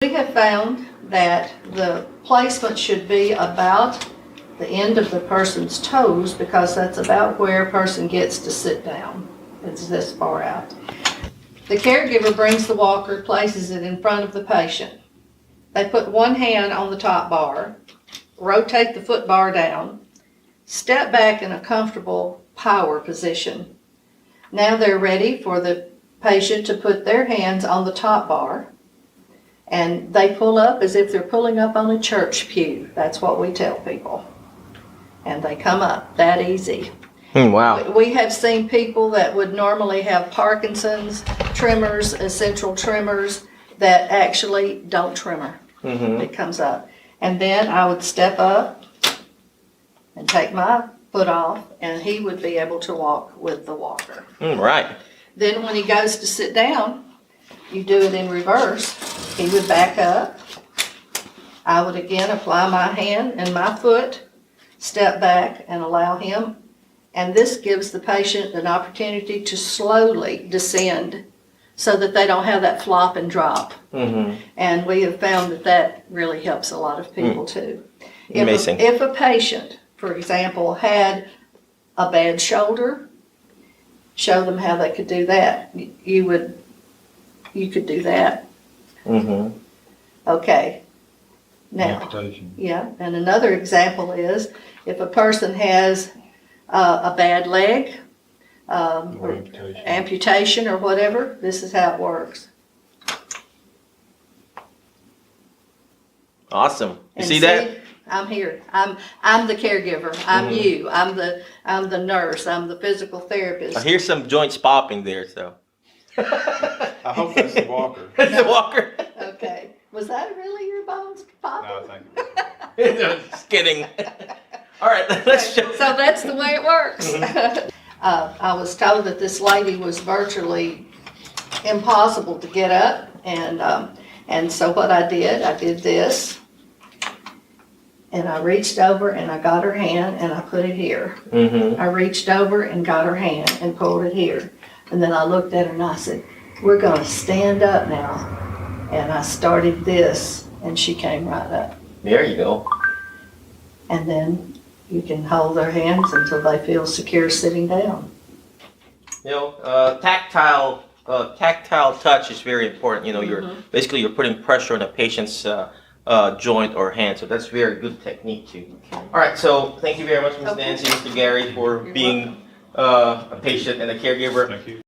We have found that the placement should be about the end of the person's toes because that's about where a person gets to sit down. It's this far out. The caregiver brings the walker, places it in front of the patient. They put one hand on the top bar, rotate the foot bar down, step back in a comfortable power position. Now they're ready for the patient to put their hands on the top bar, and they pull up as if they're pulling up on a church pew. That's what we tell people. And they come up that easy. Wow. We have seen people that would normally have Parkinson's, tremors, essential tremors, that actually don't tremor. It comes up. And then I would step up and take my foot off, and he would be able to walk with the walker. Right. Then when he goes to sit down, you do it in reverse. He would back up. I would again apply my hand and my foot, step back and allow him. And this gives the patient an opportunity to slowly descend so that they don't have that flop and drop. And we have found that that really helps a lot of people too. Amazing. If a patient, for example, had a bad shoulder, show them how they could do that. You could do that. Okay. Now, Amputation. yeah, and another example is if a person has a bad leg, Or or amputation. amputation or whatever, this is how it works. Awesome. You And see that? I'm here. I'm the caregiver. I'm you. I'm the nurse. I'm the physical therapist. I hear some joints popping there, so. I hope that's the walker. That's the walker. Okay. Was that really your bones popping? No, thank you. Just kidding. All right, let's show. So that's the way it works. I was told that this lady was virtually impossible to get up, and so what I did this, and I reached over and I got her hand and I put it here. I reached over and got her hand and pulled it here, and then I looked at her and I said, "We're going to stand up now," and I started this, and she came right up. There you go. And then you can hold their hands until they feel secure sitting down. You know, tactile touch is very important. You know, you're putting pressure on a patient's joint or hand, so that's very good technique too. All right, so thank you very much, Ms. Okay. Nancy, Mr. Gary, for You're being a patient and a caregiver. Thank you.